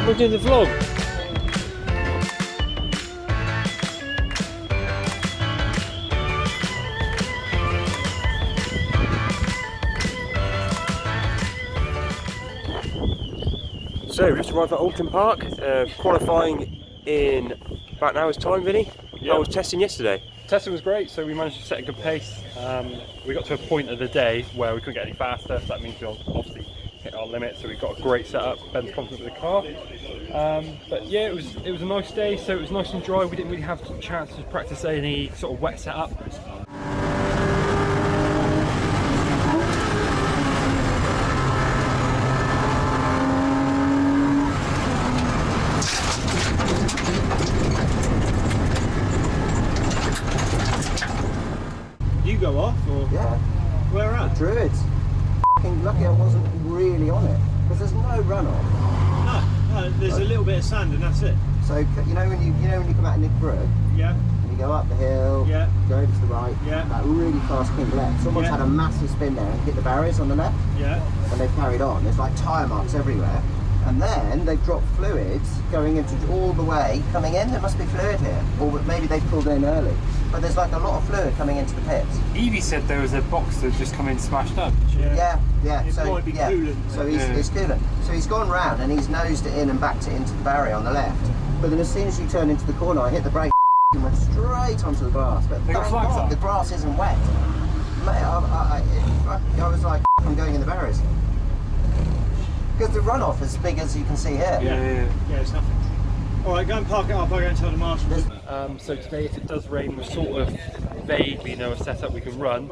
We're doing the vlog. So we just arrived at Oulton Park, qualifying in about an hour's time, Vinny. Yeah. I was testing yesterday. Testing was great, so we managed to set a good pace. We got to a point of the day where we couldn't get any faster, so that means we obviously hit our limit. So we got a great setup. Ben's confident with the car. But yeah, it was a nice day. So it was nice and dry. We didn't really have a chance to practice any sort of wet setup. You go off, or Yeah, where at? Druids. F***ing lucky I wasn't really on it because there's no runoff. No, there's a little bit of sand and that's it. So you know when you come out of Nick Brewer Yeah, and you go up the hill, Yeah. go over to the right, Yeah. that really fast pink left. Someone's Yeah. had a massive spin there and hit the barriers on the left, yeah. and they've carried on. There's like tyre marks everywhere. And then they've dropped fluids going into all the way coming in. There must be fluid here, or maybe they pulled in early. But there's like a lot of fluid coming into the pits. Evie said there was a Boxster just come in smashed up. Yeah. It So might be yeah. coolant. So it's coolant. So he's gone round and he's nosed it in and backed it into the barrier on the left. But then as soon as you turn into the corner, I hit the brake and went straight onto the grass. But They got thank flags God up? the grass isn't wet. Mate, I was like, I'm going in the barriers. Because the runoff is as big as you can see here. Yeah, it's nothing. Alright, go and park it up, I'll go and tell the marshal. So today, if it does rain, we sort of vaguely know a setup we can run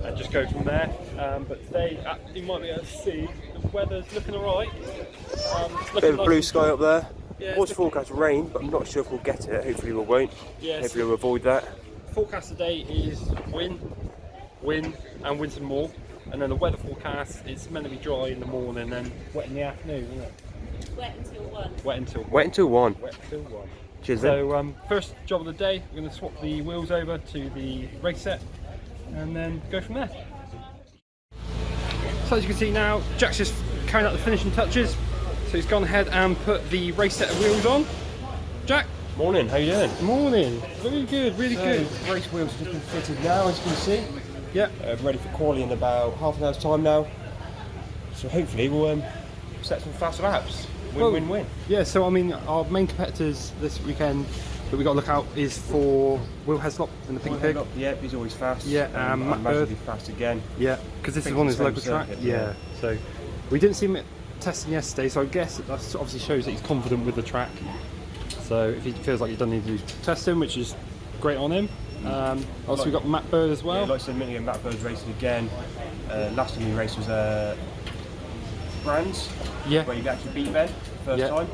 and just go from there. But today, you might be able to see the weather's looking alright. Bit of blue sky up there. Yeah, Was it's forecast rain, but I'm not sure if we'll get it. Hopefully we won't. Yeah, Hopefully we'll avoid that. Forecast today is wind, and wind some more. And then the weather forecast is meant to be dry in the morning and then wet in the afternoon, isn't it? Wet until 1. Wet until Wait until 1. Wet until 1. Cheers, Vin. So first job of the day, we're going to swap the wheels over to the race set and then go from there. So as you can see now, Jack's just carrying out the finishing touches. So he's gone ahead and put the race set of wheels on. Jack. Morning, how you doing? Morning. Really good, really good. Race wheels have just been fitted now, as you can see. Yeah. Ready for quali in about half an hour's time now. So hopefully we'll set some fast laps. Win-win-win. Yeah, so I mean, our main competitors this weekend that we got to look out is for Will Heslop and the Pink Pig. Yeah, he's always fast. Yeah, I Matt imagine Bird. he'll be fast again. Yeah, because this is Think one of it's his the local same track. circuit, Yeah, so we didn't see him testing yesterday, so I guess that obviously shows that he's confident with the track. So if he feels like he doesn't need to do testing, which is great on him. Also we got Matt Bird as well. Yeah, like I said a minute ago, Matt Bird's racing again. Last time he raced was Brands, Yeah. where he actually beat Ben first Yeah. time.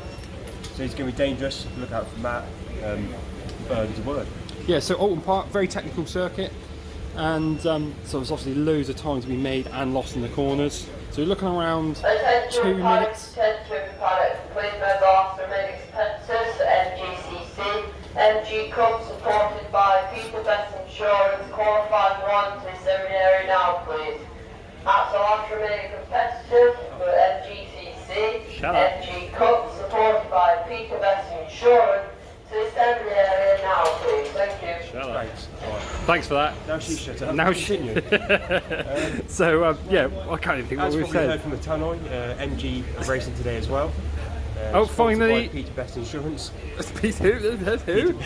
So he's going to be dangerous. Look out for Matt. Bird is a word. Yeah, so Oulton Park, very technical circuit, and so there's obviously loads of time to be made and lost in the corners. So you're looking around 2 minutes. Attention pilots, please remember after remaining competitors at MGCC. MG Cup supported by Peter Best Insurance, qualifying 1 to the seminary now, please. That's the last remaining competitors for MGCC. Shut up. MG Cup supported by Peter Best Insurance to the seminary now, please. Thank you. Thanks. Right. Thanks for that. Now she shut up. Now Continue. So yeah, I can't even think what As we probably heard said. from the tannoy, MG are racing today as well. Oh, Sponsored finally. by Peter Best Insurance. Who?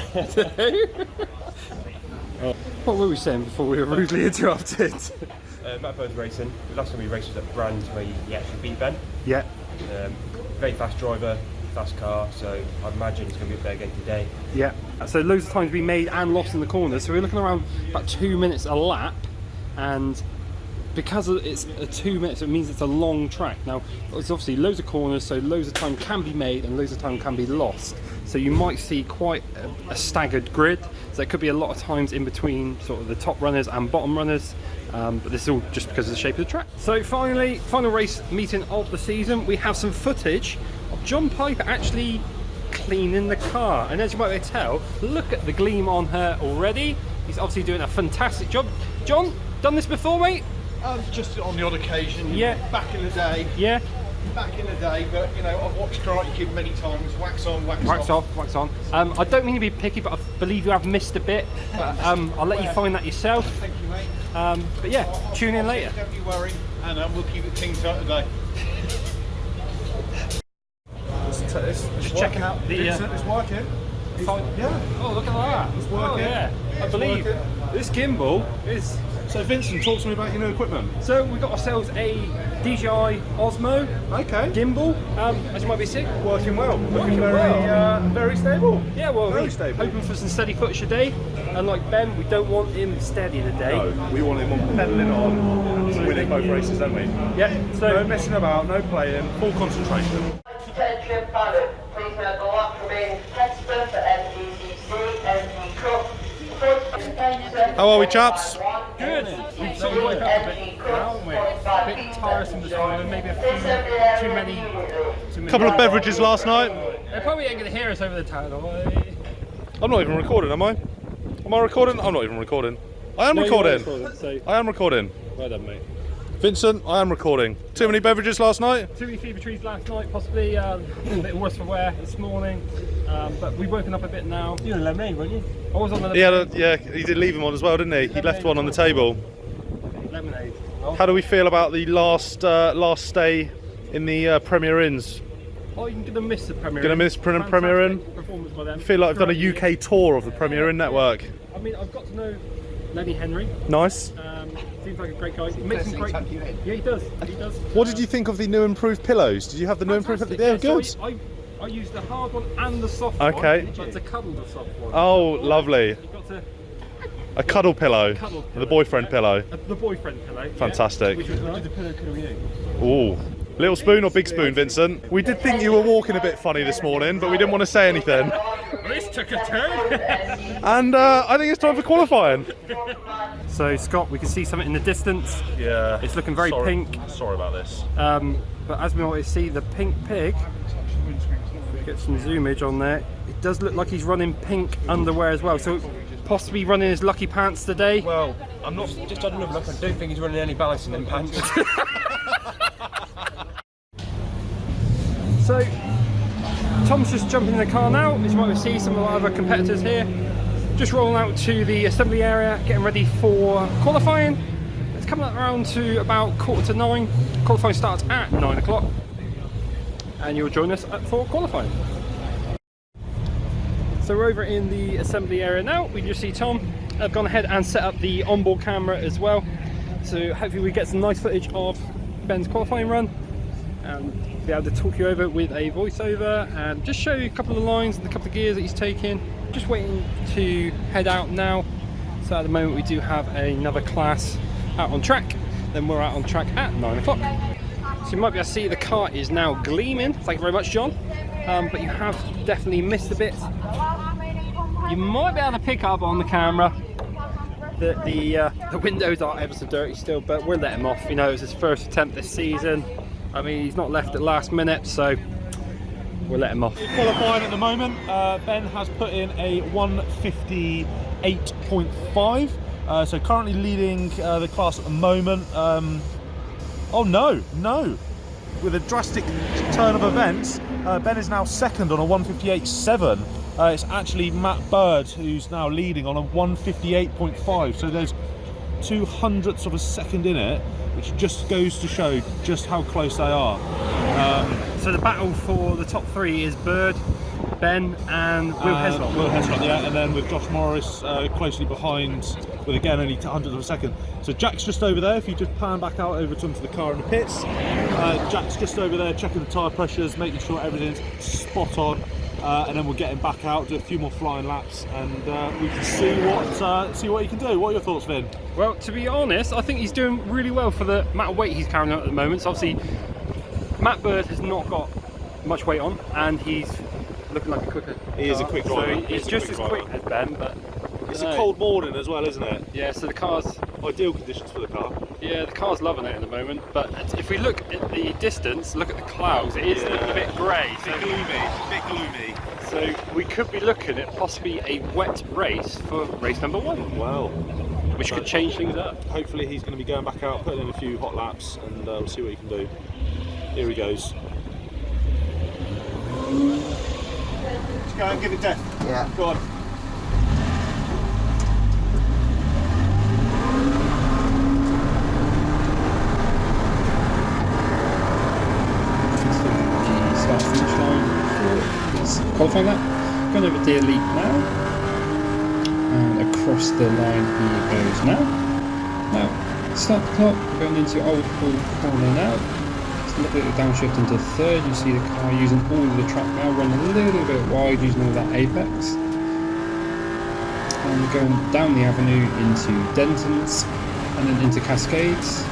Oh. What were we saying before we were rudely interrupted? Matt Bird's racing. The last time we raced was at Brands, where he actually beat Ben. Yeah. Very fast driver, fast car, so I imagine he's going to be up there again today. Yeah, so loads of time to be made and lost in the corners. So we're looking around about 2 minutes a lap, and because it's 2 minutes, it means it's a long track. Now, there's obviously loads of corners, so loads of time can be made and loads of time can be lost. So you might see quite a staggered grid. So there could be a lot of times in between sort of the top runners and bottom runners. But this is all just because of the shape of the track. So finally, final race meeting of the season. We have some footage of John Piper actually cleaning the car. And as you might be able to tell, look at the gleam on her already. He's obviously doing a fantastic job. John, done this before, mate? Just on the odd occasion, Yeah. back in the day. Yeah. back in the day, but you know, I've watched Karate Kid many times. Wax on, Wax off, wax on. I don't mean to be picky, but I believe you have missed a bit. But I'll let you find that yourself. Thank you, mate. But yeah, tune in later. Don't you worry, and we'll keep it clean tight today. Just checking out the. It's working. Yeah. Oh, look at that! It's working. Oh, yeah, I believe this gimbal is. So Vincent, talk to me about your new equipment. So we got ourselves a DJI Osmo gimbal. As you might be seeing, Working well. Working well. Very stable. yeah, well, Very we're stable. hoping for some steady footage today. Unlike Ben, we don't want him steady today. No, we want him on pedalling on, winning both races, don't we? Yeah. So No messing about, no playing, full concentration. Attention pilot, please note the lap remaining competitor for MGCC, MG Cup. How are we, chaps? good. We've sort of woke up a bit now, and we're a bit tiresome this morning. Maybe a few too many. Couple of beverages last night. They probably ain't gonna hear us over the town. I'm not even recording, am I? Am I recording? I'm not even recording. I am recording. So, I am recording. well done, mate. Vincent, I am recording. Too many beverages last night? Too many fever trees last night, possibly a bit worse for wear this morning. But we've woken up a bit now. You were on lemonade, weren't you? I was on the lemonade. He did leave him on as well, didn't he? He left one on the table. Lemonade. How do we feel about the last stay in the Premier Inns? Oh, you're gonna miss the Premier. Gonna miss Premier Inn? Performance by them. I feel like I've done a UK tour of the Premier Inn network. I mean, I've got to know Lenny Henry. Nice. Seems like a great guy. He makes some great. Yeah, he does. He does. What did you think of the new improved pillows? Did you have the new improved? Fantastic. They're Yeah, good. so I used the hard one and the soft Okay. one. But to cuddle the soft one. Oh, lovely. You got to A cuddle pillow. Cuddle pillow. The boyfriend pillow. the boyfriend pillow. yeah, Fantastic. which was nice. Ooh. Little spoon or big spoon, Vincent? We did think you were walking a bit funny this morning, but we didn't want to say anything. This took a turn. And I think it's time for qualifying. So Scott, we can see something in the distance. Yeah. It's looking very pink. Sorry about this. But as we always see, the pink pig. Get some zoomage on there. It does look like he's running pink underwear as well. So possibly running his lucky pants today. Well, I'm not just had another look. I don't think he's running any balance in them pants. So Tom's just jumping in the car now. As you might see, some of our other competitors here. Just rolling out to the assembly area, getting ready for qualifying. It's coming up around to about 8:45. Qualifying starts at 9 o'clock. And you'll join us for qualifying. So we're over in the assembly area now. We just see Tom. I've gone ahead and set up the onboard camera as well. So hopefully we get some nice footage of Ben's qualifying run. And be able to talk you over with a voiceover and just show you a couple of lines and a couple of gears that he's taking. Just waiting to head out now. So at the moment we do have another class out on track. Then we're out on track at 9 o'clock. So you might be able to see the car is now gleaming. Thank you very much, John. But you have definitely missed a bit. You might be able to pick up on the camera that the windows are ever so dirty still, but we'll let him off. You know, it's his first attempt this season. I mean, he's not left at last minute, so we'll let him off. Qualifying at the moment, Ben has put in a 158.5, so currently leading the class at the moment. Oh no, with a drastic turn of events, Ben is now second on a 158.7. It's actually Matt Bird who's now leading on a 158.5, so there's 0.02 of a second in it, which just goes to show just how close they are. So the battle for the top three is Bird, Ben and Will Heslop. Will Heslop, yeah, and then with Josh Morris closely behind with again only 0.02 of a second. So Jack's just over there. If you just pan back out over to onto the car in the pits, Jack's just over there checking the tyre pressures, making sure everything's spot on, and then we'll get him back out, do a few more flying laps, and we can see what he can do. What are your thoughts, Vin? Well, to be honest, I think he's doing really well for the amount of weight he's carrying out at the moment. So obviously, Matt Bird has not got much weight on, and he's looking like a quicker. He is a quick driver. So he's just as quick as Ben, but It's a cold morning as well, isn't it? yeah. So the car's Ideal conditions for the car. yeah, the car's loving it at the moment. But if we look at the distance, look at the clouds. It is looking a bit grey. So, Bit gloomy. so we could be looking at possibly a wet race for race number 1, Well, which could change things up. hopefully he's going to be going back out, putting in a few hot laps, and we'll see what he can do. Here he goes. Let's go and give it death. Yeah. Go on. Start finish line for his qualifying lap. Going over Deer Leap now, and across the line he goes now. Now start the clock. We're going into Oulton corner now. It's a little bit of downshift into third. You see the car using all of the track now, running a little bit wide, using all that apex. And we're going down the avenue into Denton's, and then into Cascades.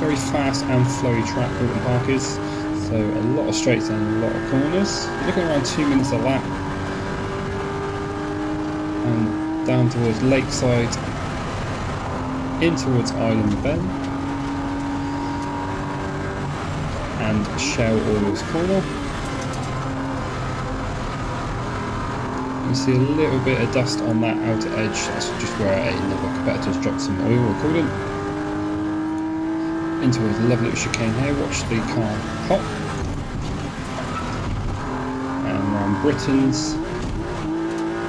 Very fast and flowy track Oulton Park is, so a lot of straights and a lot of corners. You're looking around 2 minutes a lap, and down towards Lakeside, in towards Island Bend, and Shell Oils Corner. You see a little bit of dust on that outer edge. That's just where another competitor's dropped some oil or coolant. Into a lovely little chicane here, watch the car hop, and around Britain's,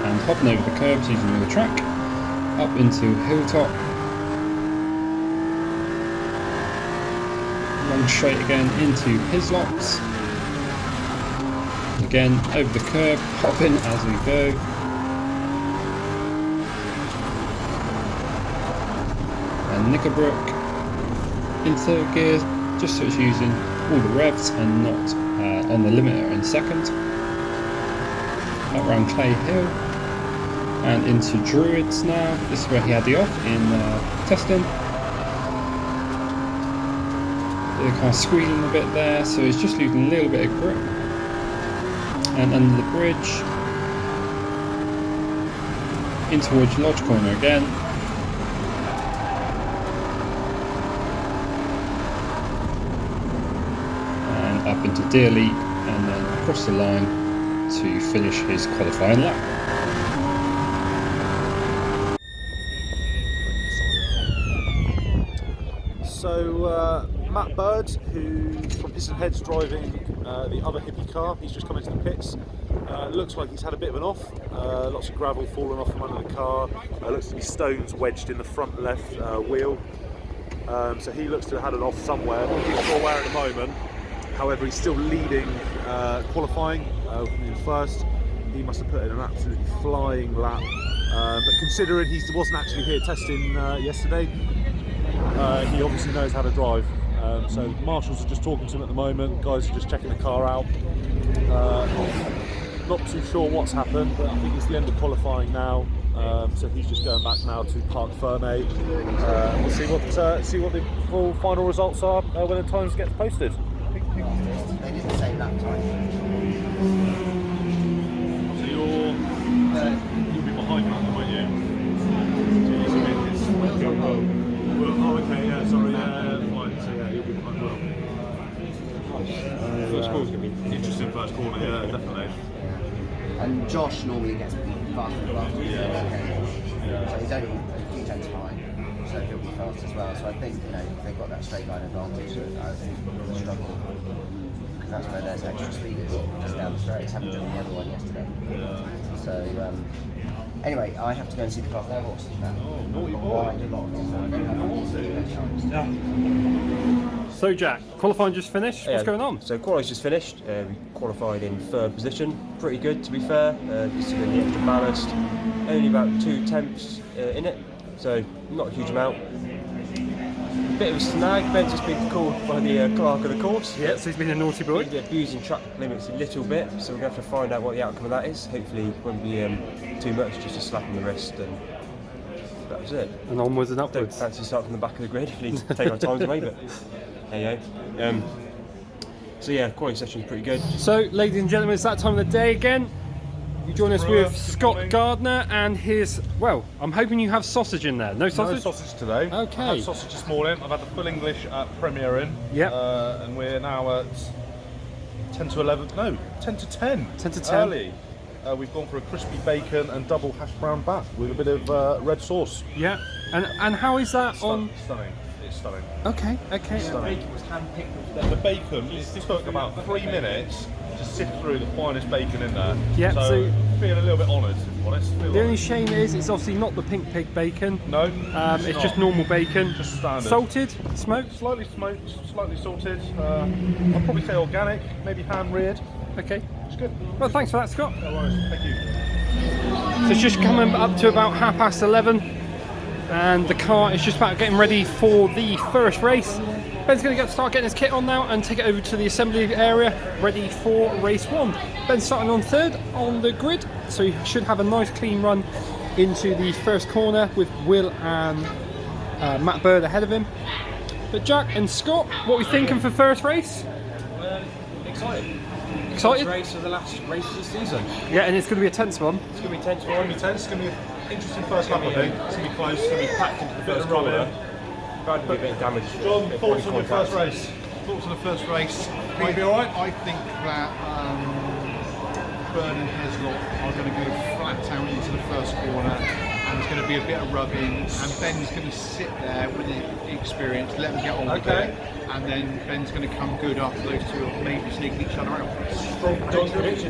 and hopping over the curbs using all the track, up into Hilltop, long straight again into Hislop's, again over the curb, hopping as we go, and Knickerbrook in third gear, just so it's using all the revs and not on the limiter in second. Up around Clay Hill and into Druids now. This is where he had the off in testing. The car squealing a bit there, so he's just losing a little bit of grip. And under the bridge, in towards Lodge Corner again. Up into Deer Leap and then across the line to finish his qualifying lap. So Matt Bird, who from Piston Head's driving the other hippie car, he's just come into the pits. Looks like he's had a bit of an off. Lots of gravel falling off from under the car. Looks to be stones wedged in the front left wheel. So he looks to have had an off somewhere. Not really sure where at the moment. However, he's still leading qualifying in first. He must have put in an absolutely flying lap. But considering he wasn't actually here testing yesterday, he obviously knows how to drive. So marshals are just talking to him at the moment. Guys are just checking the car out. Not too sure what's happened, but I think it's the end of qualifying now. So he's just going back now to Parc Fermé. We'll see what the full final results are when the times get posted. They didn't say lap time. So you'll be behind that, won't you? Oh, okay, yeah, sorry, fine. So yeah, you'll be behind Will. First corner's going to be interesting. First corner, yeah, definitely. And Josh normally gets faster and faster. Yeah. So he's only a few tenths behind, so he'll be fast as well. So I think they've got that straight line advantage. I think they'll struggle. That's where there's extra speed is, just down the straight. Haven't done the other one yesterday. So anyway, I have to go and see the car horse now. So Jack, qualifying just finished. What's going on? So qualifying's just finished. We qualified in third position. Pretty good, to be fair. Just doing the extra ballast. Only about 2 tenths in it, so not a huge amount. Bit of a snag. Ben's just been called by the clerk of the course. Yeah, so he's been a naughty boy. He's abusing track limits a little bit, so we're going to have to find out what the outcome of that is. Hopefully it won't be too much, just a slap on the wrist, and that was it. And onwards and Don't upwards. fancy starting from the back of the grid if we need to take our time away, but there you go. So yeah, quality session's pretty good. So, ladies and gentlemen, it's that time of the day again. You join us Brewer, with good Scott morning. Gardner and his, well, I'm hoping you have sausage in there. No sausage? No sausage today. Okay. I had sausage this morning. I've had the full English at Premier in. Yep. And we're now at 10 to 11. No, 10 to 10. 10 to 10. Early. We've gone for a crispy bacon and double hash brown bat with a bit of red sauce. Yeah. And how is that on? Stunning. It's stunning. Okay. The bacon was hand-picked. The bacon, it took about 3 minutes to sift through the finest bacon in there. Yep, so so- feel a little bit honoured, to be honest. The only shame is it's obviously not the pink pig bacon. No, It's just normal bacon. Just standard. Salted, smoked. Slightly smoked, slightly salted. I'd probably say organic, maybe hand reared. Okay. It's good. Well, thanks for that, Scott. No worries. Thank you. So it's just coming up to about 11:30, and the car is just about getting ready for the first race. Ben's going to start getting his kit on now and take it over to the assembly area, ready for race 1. Ben's starting on 3rd on the grid, so he should have a nice clean run into the first corner with Will and Matt Bird ahead of him. But Jack and Scott, what are we thinking for first race? Excited. Excited? First race of the last race of the season. Yeah, and it's going to be a tense one. It's going to be tense It's going to be tense. It's going to be an interesting first lap, I think. It's going to be close. It's going to be packed into the first corner. Bound to be a bit of damage. John, bit of thoughts body on the first contact. race? Thoughts on the first race? Think you'll be all right? I think that Bird and Heslop are going to go flat out into the first corner, and there's going to be a bit of rubbing, and Ben's going to sit there with the experience, let them get on with it, and then Ben's going to come good after those two are maybe sneaking each other out.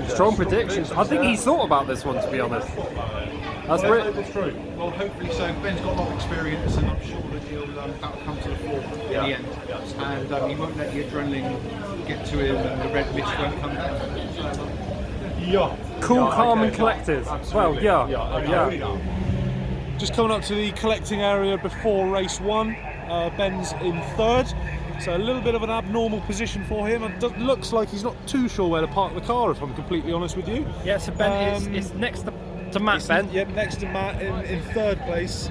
Strong predictions. I think he's thought about this one, to be honest. That's Yeah, brilliant. that's true. Well, hopefully so. Ben's got a lot of experience, and I'm sure that that'll come to the fore in the end. And he won't let the adrenaline get to him, and the red mist won't come down. Yeah. Cool, calm, and collected. Well, yeah. Just coming up to the collecting area before race 1. Ben's in 3rd, so a little bit of an abnormal position for him. It looks like he's not too sure where to park the car, if I'm completely honest with you. Yeah, so Ben is next to Matt, Ben. Yep, next to Matt in 3rd place.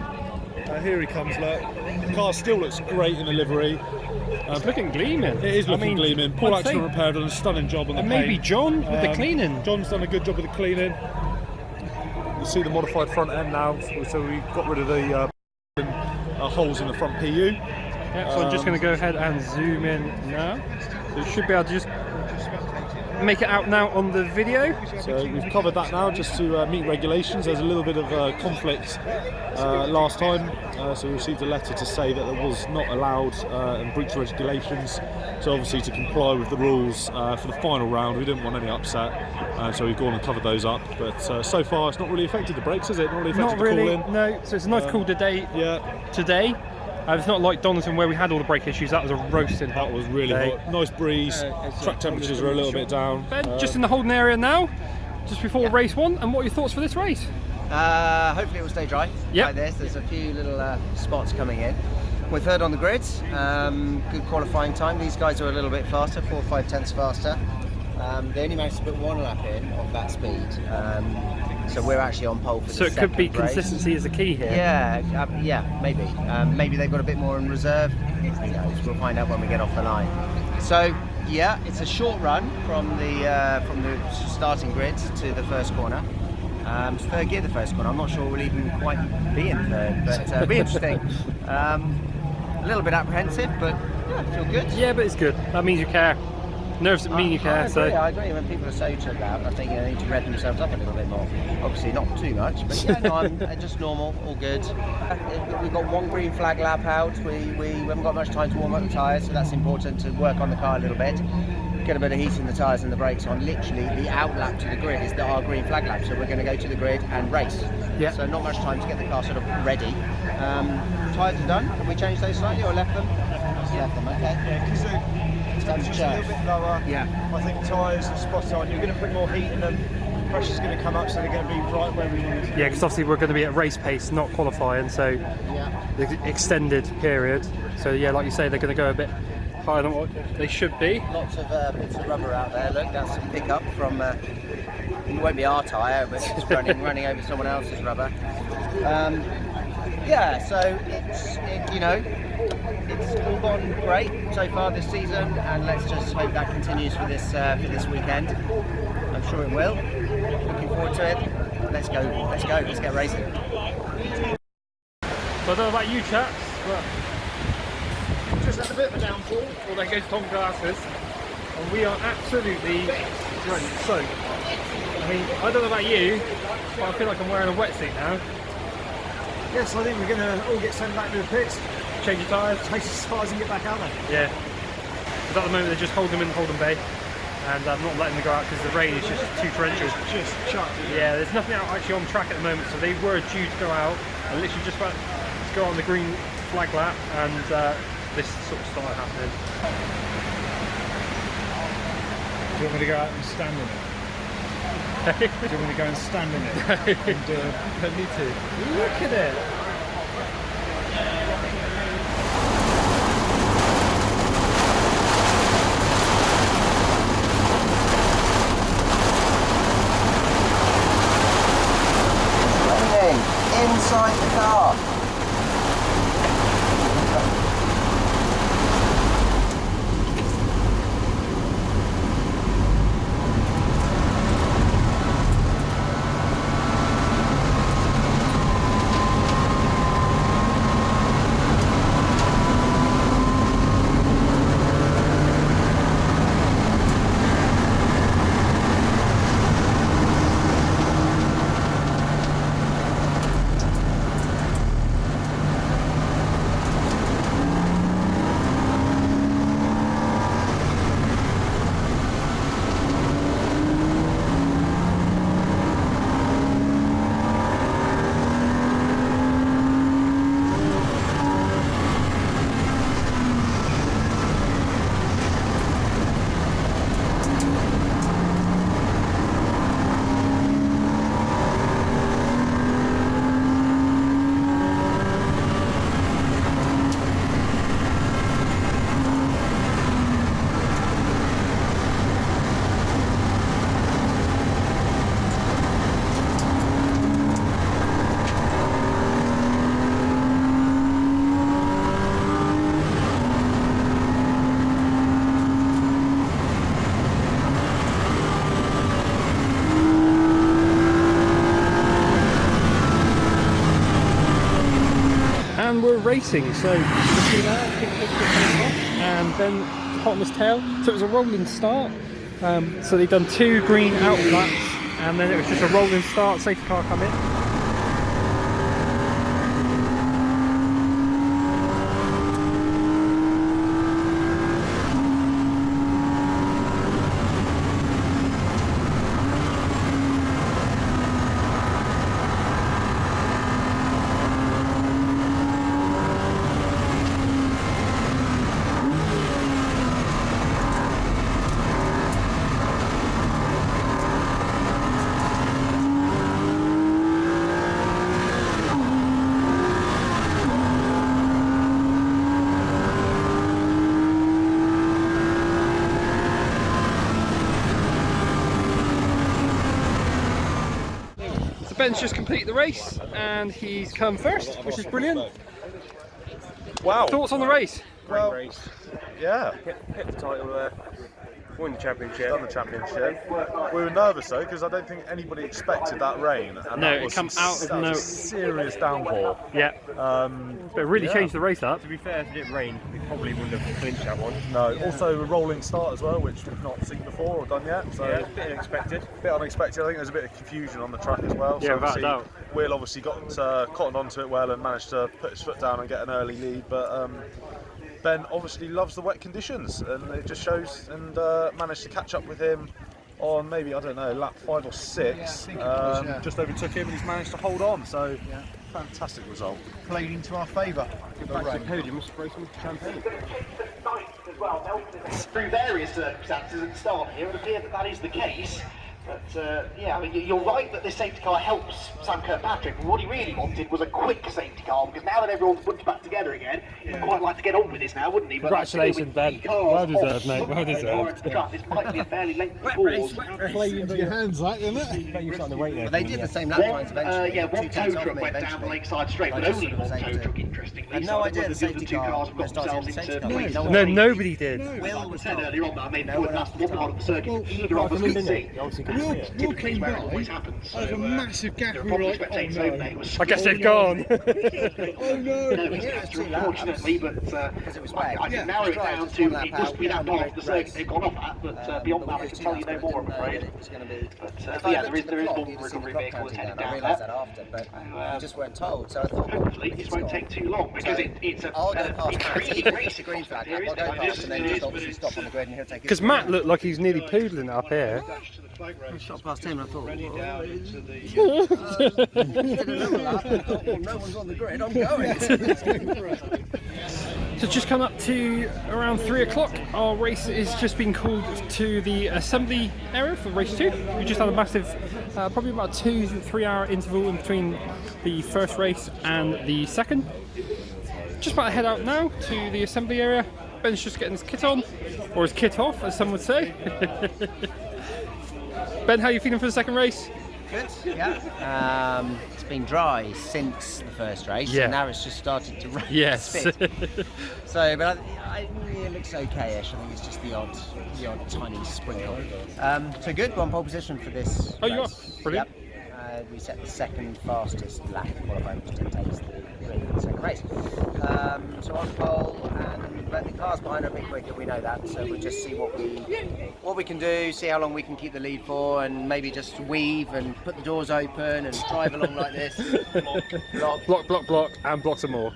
Here he comes, look. The car still looks great in the livery. It's looking gleaming. It is looking gleaming. Paul Accident Repair done a stunning job on the And paint. maybe John with the cleaning. John's done a good job with the cleaning. You see the modified front end now, so we got rid of the holes in the front PU. Yeah, so I'm just going to go ahead and zoom in now. So you should be able to just make it out now on the video. So we've covered that now just to meet regulations. There's a little bit of conflict last time, so we received a letter to say that it was not allowed and breach regulations. So obviously to comply with the rules for the final round, we didn't want any upset, so we've gone and covered those up. But so far it's not really affected the brakes, has it? Not really affected Not really, the cooling. no. So it's a nice cool day Yeah, today. It's not like Donington where we had all the brake issues. That was a roasting hot. that was really day. hot. Nice breeze. Track temperatures are a little bit down. Ben, just in the holding area now, just before race 1. And what are your thoughts for this race? Hopefully it will stay dry Yep. like this. There's a few little spots coming in. We're 3rd on the grid. Good qualifying time. These guys are a little bit faster, 4 or 5 tenths faster. They only managed to put 1 lap in of that speed. So we're actually on pole for So the it could be second race. consistency is the key here. Yeah, maybe. Maybe they've got a bit more in reserve. Who knows? We'll find out when we get off the line. So yeah, it's a short run from the starting grid to the first corner. It's 3rd gear, the first corner. I'm not sure we'll even quite be in 3rd, but it'll be interesting. A little bit apprehensive, but yeah, I feel good. Yeah, but it's good. That means you care. Nerves that mean you care. I agree. When people are so chilled out, I think they need to rev themselves up a little bit more. Obviously not too much, but yeah, no, I'm just normal, all good. We've got 1 green flag lap out. We haven't got much time to warm up the tyres, so that's important to work on the car a little bit. Get a bit of heat in the tyres and the brakes on. Literally, the out lap to the grid is our green flag lap, so we're going to go to the grid and race. Yeah. So not much time to get the car sort of ready. Tyres are done. Have we changed those slightly or left them? Left them, okay. Yeah, because the temperature's a little bit lower. Yeah. I think tyres are spot on. You're going to put more heat in them. Pressure's going to come up, so they're going to be right where we want them. Yeah, because obviously we're going to be at race pace, not qualifying, so Yeah. the extended period. So yeah, like you say, they're going to go a bit higher than what they should be. Lots of bits of rubber out there. Look, that's some pickup from. It won't be our tyre, but it's running over someone else's rubber. Yeah, so it's all gone great so far this season, and let's just hope that continues for this weekend. I'm sure it will. Looking forward to it. Let's go. Let's get racing. So I don't know about you chaps, but just had a bit of a downfall. Well, there goes Tom Glasses, and we are absolutely drenched. So, I mean, I don't know about you, but I feel like I'm wearing a wetsuit now. Yes, I think we're going to all get sent back to the pits, Change your tyres. change the tyres and get back out there. Yeah. But at the moment, they just hold them in Holden Bay, and I'm not letting them go out because the rain is just too torrential. Just chucked. Yeah, there's nothing out actually on track at the moment, so they were due to go out and literally just about to go on the green flag lap, and this sort of started happening. Do you want me to go out and stand in it? Do you want me to go and stand in it? I need to. Look at it! Raining inside the car. And we're racing, so you can see that, and then hot on his tail. So it was a rolling start. So they've done 2 green out laps, and then it was just a rolling start. Safety car come in. Ben's just completed the race and he's come first, which is brilliant. Wow. Thoughts on the race? Great race. Yeah. Hit the title there. Won the championship. Done the championship. We were nervous though because I don't think anybody expected that rain. And No, that it was come out of no. serious downpour. Yeah. But it really changed the race up. To be fair, if it didn't rain, we probably wouldn't have clinched that one. No. Also a rolling start as well, which we've not seen before or done yet. So Yeah, a bit unexpected. bit unexpected. I think there's a bit of confusion on the track as well. Yeah, so without a obviously doubt. Will obviously got cottoned onto it well and managed to put his foot down and get an early lead, but Ben obviously loves the wet conditions, and it just shows, and managed to catch up with him on maybe, I don't know, lap 5 or 6. Yeah, I think it was, yeah. Just overtook him and he's managed to hold on, so fantastic result. Played into our favour. Get back to the podium, spray some champagne. Through various circumstances at the start here, it would appear that that is the case. But yeah, I mean, you're right that this safety car helps Sam Kirkpatrick, but what he really wanted was a quick safety car, because now that everyone's put back together again, he'd quite like to get on with this now, wouldn't he? But Congratulations, Ben. Well deserved, mate. Well deserved. This might be a fairly lengthy pause. Play into your hands, like, isn't it? But they did the same lap times eventually. Yeah, one 2 tow tenths off truck me went down the eventually. lakeside straight, but I just only one was able tow to- truck, interestingly. Had no So idea whether the the other safety two car cars have got was starting themselves the safety into car. lakeside. No, nobody did. Well, Will I was said told. earlier on that I mean, that's one part of the circuit either of us could see. Obviously, Will came by. always happens. I had a massive gap. There We were were like, probably spectators over there who were I guess they've gone. oh no. No, it's after, unfortunately, but Because it was wet. I can narrow it down to it must be that part of the circuit they've gone off at, but beyond that I can tell you no more, I'm afraid. But yeah, there is one recovery vehicle that's headed down I realised that after, but we just weren't told, so I thought, hopefully this won't take too long, because it's a I'll go past intriguing race the across green that flag. here, I'll isn't go it? past and then just obviously stop on the grid and he'll take it. Because Matt looked like he's nearly poodling up here. I shot past him and I thought, Down into the, did another lap and I thought, well, no one's on the grid, I'm going. So just come up to around 3 o'clock. Our race is just been called to the assembly area for race 2. We just had a massive, probably about 2 to 3 hour interval in between the first race and the second. Just about to head out now to the assembly area. Ben's just getting his kit on, or his kit off, as some would say. Ben, how are you feeling for the second race? Good, yeah. It's been dry since the first race, Yeah. and now it's just started to rain. Yes. Spit. So, but it looks okay-ish. I think it's just the odd tiny sprinkle. So good, we're on pole position for this. Oh, you race. are? Brilliant. Yep. We set the second fastest lap qualifying, which dictates the second race. So on pole, but the cars behind are a bit quicker. We know that, so we'll just see what we can do, see how long we can keep the lead for, and maybe just weave and put the doors open and drive along like this. Block, and block some more.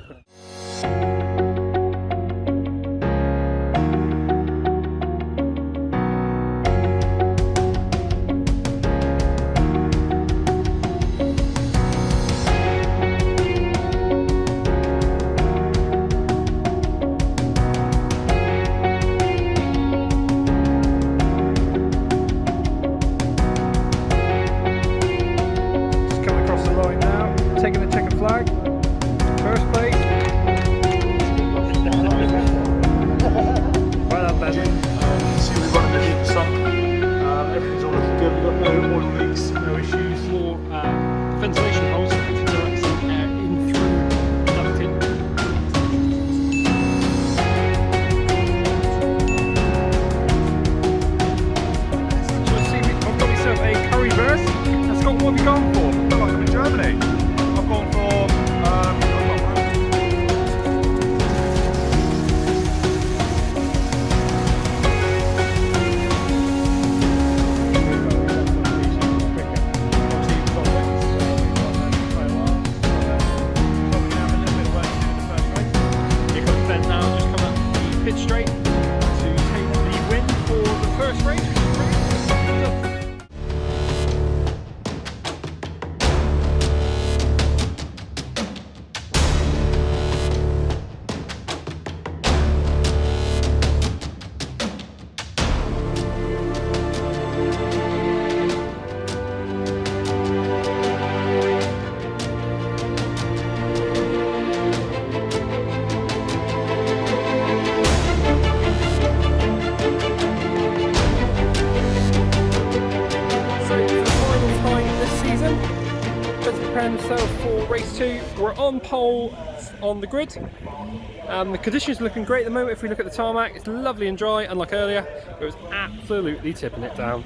For race 2, we're on pole on the grid. The conditions are looking great at the moment. If we look at the tarmac, it's lovely and dry, unlike earlier. It was absolutely tipping it down.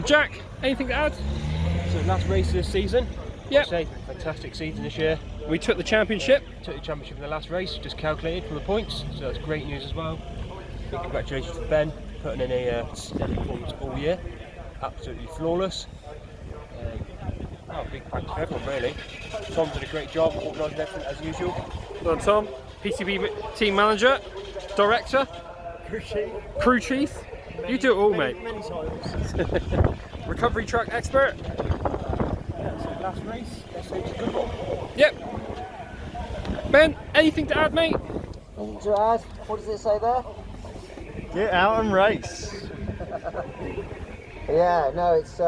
Jack, anything to add? So last race of this season. Yep. Say, fantastic season this year. We took the championship. Took the championship in the last race, just calculated from the points, so that's great news as well. Big congratulations to Ben, putting in a steady performance all year. Absolutely flawless. Big thanks to everyone really. Tom did a great job organising everything as usual. Well done, Tom. PCB team manager, director, crew chief. You do it all, mate. Many times. Recovery truck expert. Yeah, so last race, let's say it's a good one. Yep. Ben, anything to add, mate? Anything to add? What does it say there? Get out and race. Yeah, no, it's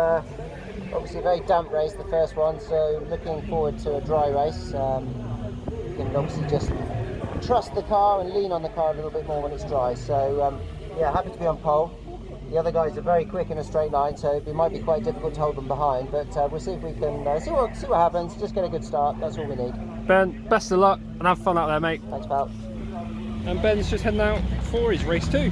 obviously a very damp race, the first one, so looking forward to a dry race. You can obviously just trust the car and lean on the car a little bit more when it's dry. So yeah, happy to be on pole. The other guys are very quick in a straight line, so it might be quite difficult to hold them behind, but we'll see if we can see what happens. Just get a good start, that's all we need. Ben, best of luck and have fun out there, mate. Thanks, pal. And Ben's just heading out for his race 2.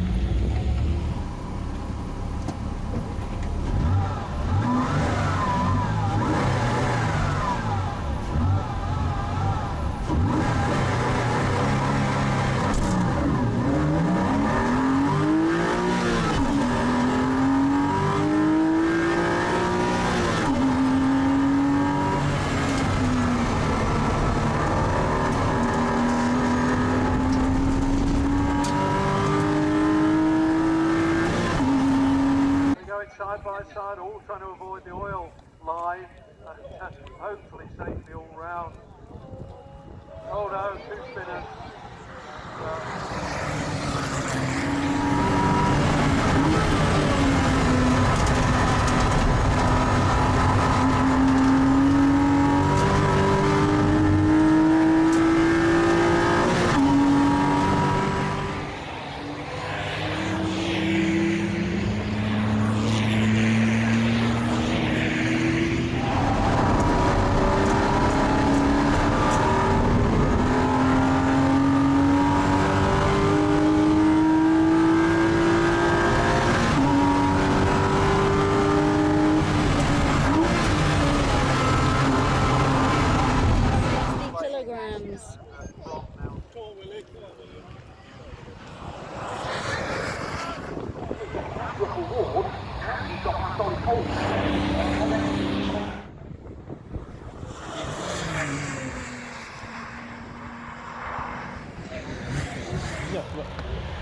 side by side, all trying to avoid the oil line, and hopefully safely all round. Oh no, 2 spinners.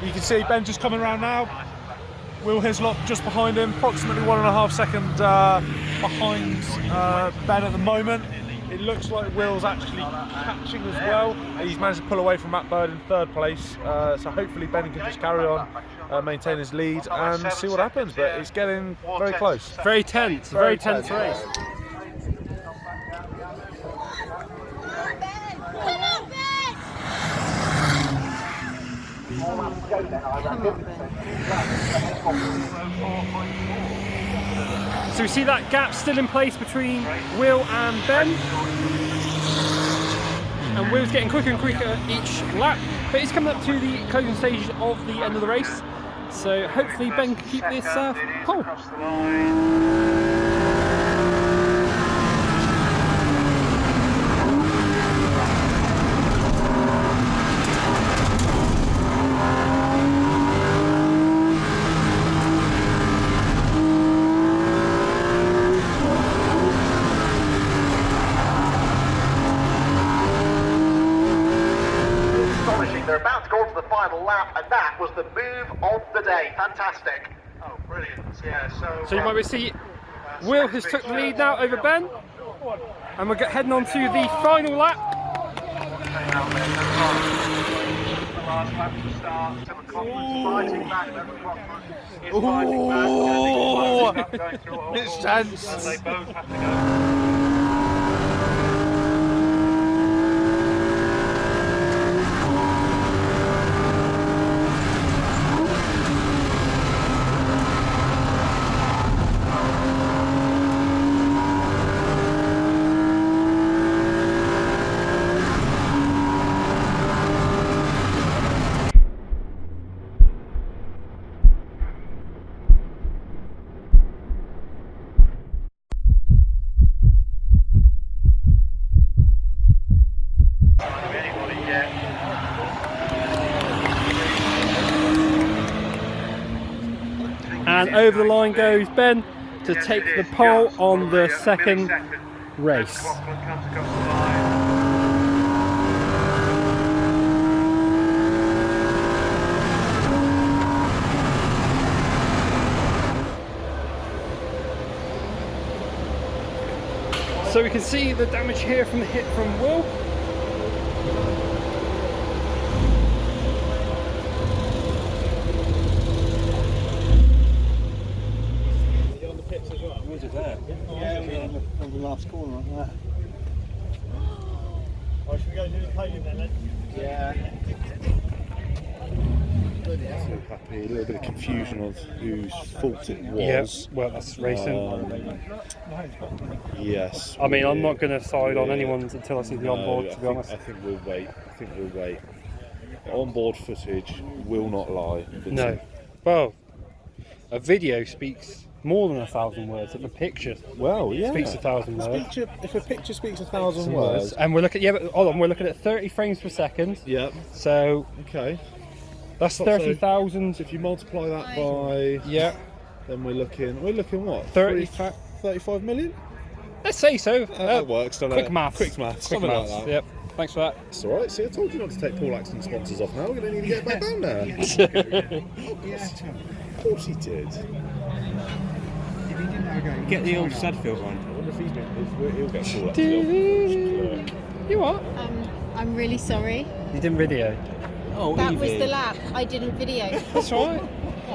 You can see Ben just coming around now. Will Hislop just behind him, approximately 1.5 seconds behind Ben at the moment. It looks like Will's actually catching as well. He's managed to pull away from Matt Bird in 3rd place, so hopefully Ben can just carry on, maintain his lead and see what happens, but it's getting very close. Very tense, very tense race. So we see that gap still in place between Will and Ben, and Will's getting quicker and quicker each lap, but he's coming up to the closing stage of the end of the race, so hopefully Ben can keep this pole. They're about to go on to the final lap, and that was the move of the day. Fantastic. Oh, brilliant. Yeah, so you might see Will has took the lead now over Ben, and we're heading on to the final lap. Oh, it's tense. They both have to go. And over the line goes Ben to take the pole on the 2nd race. So we can see the damage here from the hit from Will. On the last corner like that. Oh, should we go do the podium then? Yeah. So happy, a little bit of confusion of whose fault it was. Yes, well, that's racing. Yes. I mean, I'm not going to side on anyone's until I see the onboard, to be honest. I think we'll wait. Onboard footage will not lie. No. Well, a video speaks more than 1,000 words. If a picture speaks 1,000 words. If a picture speaks 1,000 words. And we're looking, we're looking at 30 frames per second. Yep. So okay. That's 30,000. So if you multiply that by then we're looking what? 35 million? Let's say so. That works, doesn't quick it? maths. Something like that. Yep. Thanks for that. It's alright. See, I told you not to take Paul Axton sponsors off now. We're going to need to get back down there. Of course he did. Okay. Get the old sad filter on. I wonder if he'll get called up. You what? I'm really sorry. You didn't video. Oh, That was the lap. I didn't video. That's all right.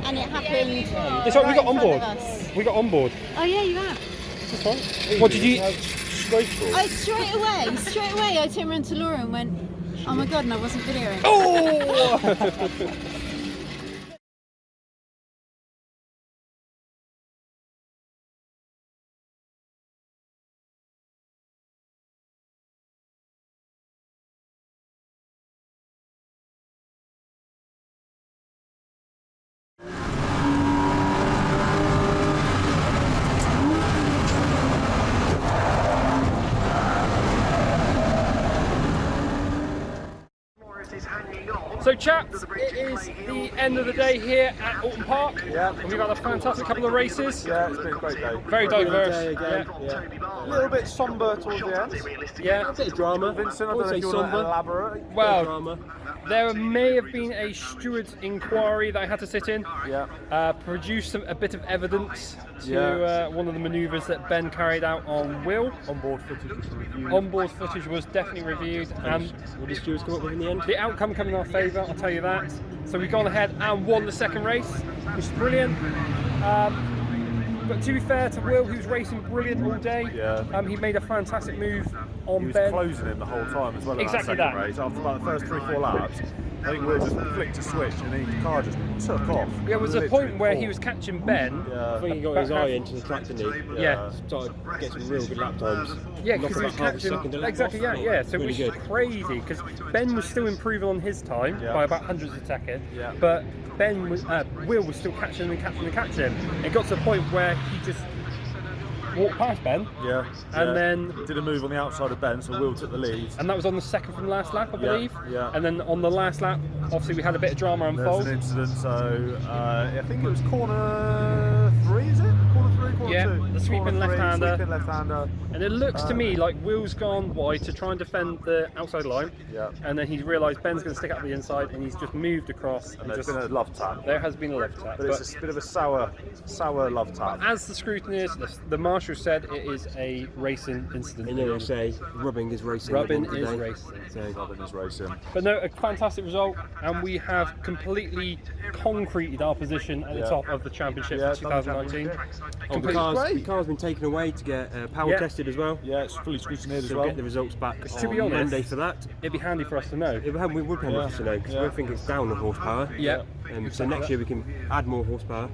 And it happened. It's all right, we got in on front board. of us. We got on board. Oh yeah, you have. That's right. What did you? I straight away, I turned around to Laura and went, "Oh my god!" And I wasn't videoing. Oh! So chaps, it is the end of the day here at Oulton Park. Yeah. And we've had a fantastic couple of races. Yeah, it's been a great day. Very diverse. A little bit sombre towards the end. Yeah. A bit of drama. Vincent, I don't know if you want to elaborate. Well, drama. there may have been a steward's inquiry that I had to sit in. Yeah. Produced a bit of evidence to one of the manoeuvres that Ben carried out on Will. Onboard footage was reviewed. Onboard footage was definitely reviewed, and What did stewards come up with in the end? the outcome came in our favour, I'll tell you that. So we've gone ahead and won the second race, which is brilliant. But to be fair to Will, he was racing brilliant all day. Yeah. He made a fantastic move on He was Ben. closing him the whole time as well. Exactly in that second that. race. After about the first 3-4 laps, I think Will just flicked a switch and the car just took off. There was a Literally point where he caught. was catching Ben. I think he got his eye into the track, didn't he? Yeah. Started getting some real good lap times. Yeah, Knocked because he was about half a second catching. to lap Exactly, off. yeah. So Really it was good. crazy because Ben was still improving on his time by about hundreds of seconds. Yeah. But Ben was, Will was still catching him. It got to the point where he just walked past Ben. Yeah. And then did a move on the outside of Ben, so Will took the lead. And that was on the second from last lap, I believe. Yeah. And then on the last lap, obviously we had a bit of drama There was unfold. an incident, so I think it was corner 3, is it? Corner 3, corner 2? Yeah, the sweeping Corner 3, left-hander. Sweeping left-hander. And it looks to me like Will's gone wide to try and defend the outside line. Yeah. And then he's realised Ben's going to stick out the inside, and he's just moved across. And there's been a love tap. There has been a love tap. But it's a bit of a sour love tap. As the scrutineers, the marshal said, it is a racing incident. And then they say rubbing is racing. Rubbing at the end is of the day. racing. So, Rubbing is racing. But no, a fantastic result, and we have completely concreted our position at the top of the championship for 2019. oh, the car's been taken away to get power tested as well. Yeah, it's fully scrutineered as So well. get the results back To be on honest, Monday for that. it'd be handy for us to know. We would be able to know because we think it's down on horsepower. Yeah. So next year we can add more horsepower,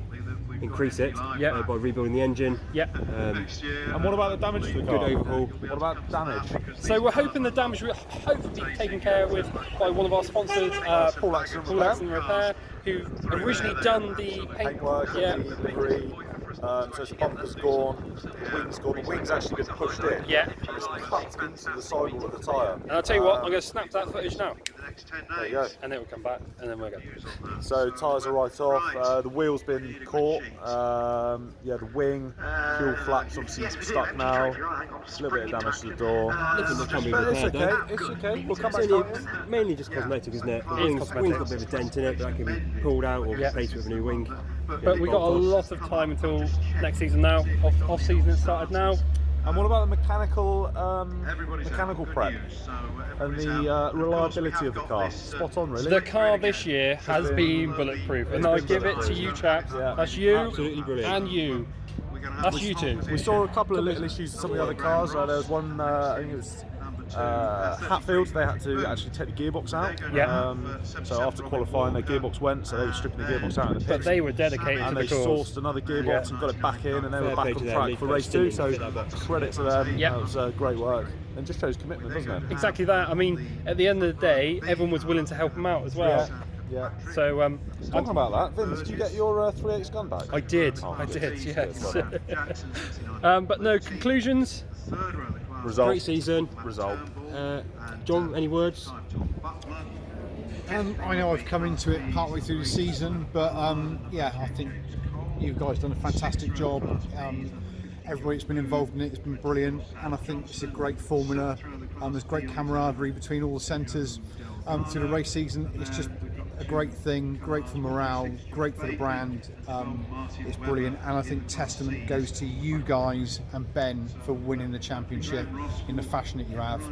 increase it by rebuilding the engine. Yeah. And what about the damage to the car? Good overhaul. What about damage? So we're hoping the damage will hopefully be taken care of by one of our sponsors, Paul Accident Repair, who've originally done the Paintwork, Yeah. debris. So the bumper's gone, the wing's gone. The wing's actually been pushed in. Yeah. And it's cut into the sidewall of the tyre. And I'll tell you what, I'm going to snap that footage now. There you go. And then we'll come back, and then we'll go. So tyres are right off. The wheel's been caught. Yeah, the wing, fuel flaps obviously stuck now. A little bit of damage to the door. Nothing that can be But it's repaired, okay. It's okay. We'll come back It's to only, it. mainly just cosmetic, isn't it? The It is wing's cosmetic. got a bit of a dent in it, but that can be pulled out or replaced with a new wing. But we got a lot of time until next season now. Off season has started now. And what about the mechanical prep and the reliability of the car? Spot on, really. The car this year has been bulletproof, and I give it to you chaps. That's you Absolutely brilliant. and you. That's you two. We saw a couple of little issues with some of the other cars. There was one, I think it was Hatfield, they had to actually take the gearbox out. Yeah. So after qualifying, their gearbox went, so they were stripping the gearbox out in the pits. But they were dedicated and to they the cause. sourced another gearbox and got it back in, and they were Fair play back to on them. track They for quite race still 2. So fit that box. credit to them. Yep. That was great work, and just shows commitment, doesn't it? Exactly that. I mean, at the end of the day, everyone was willing to help them out as well. Yeah. So, Talking about that, Vince, did you get your 3/8 gun back? I did. Oh, I good. did. Yes. Good, But no conclusions. Result. Great season. Result. John, any words? I know I've come into it partway through the season, but yeah, I think you guys done a fantastic job. Everybody that's been involved in it has been brilliant, and I think it's a great formula. There's great camaraderie between all the centres through the race season. It's just a great thing, great for morale, great for the brand. It's brilliant, and I think testament goes to you guys and Ben for winning the championship in the fashion that you have.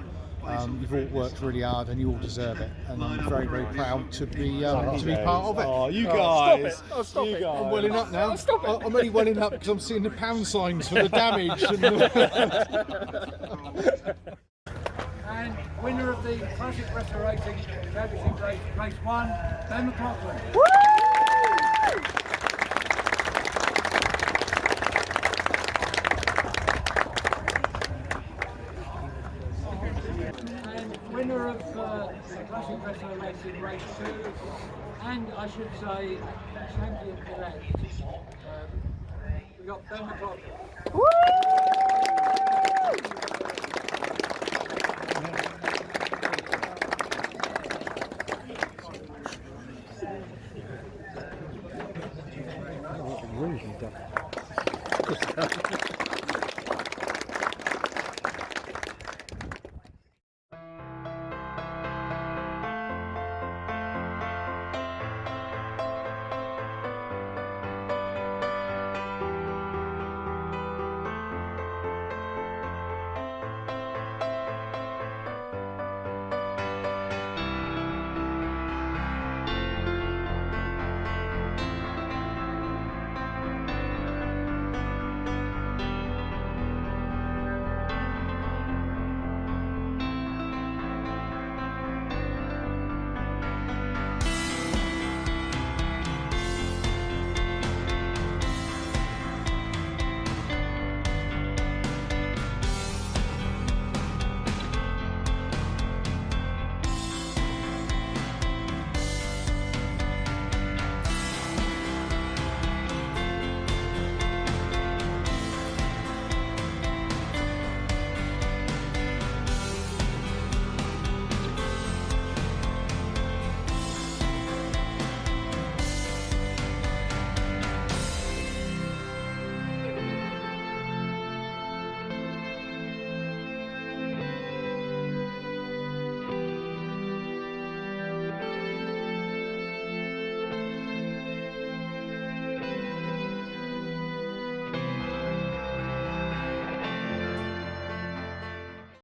You've all worked really hard and you all deserve it, and I'm very, very proud to be part of it. Oh, you guys! Stop it! You guys. I'm welling up now. Stop it. I'm only welling up because I'm seeing the pound signs for the damage. And winner of the Porsche Restoracing Championship race, race 1, Ben McLaughlin. And winner of the Classic Restoracing race 2, and I should say champion elect, we got Ben McLaughlin. Really done.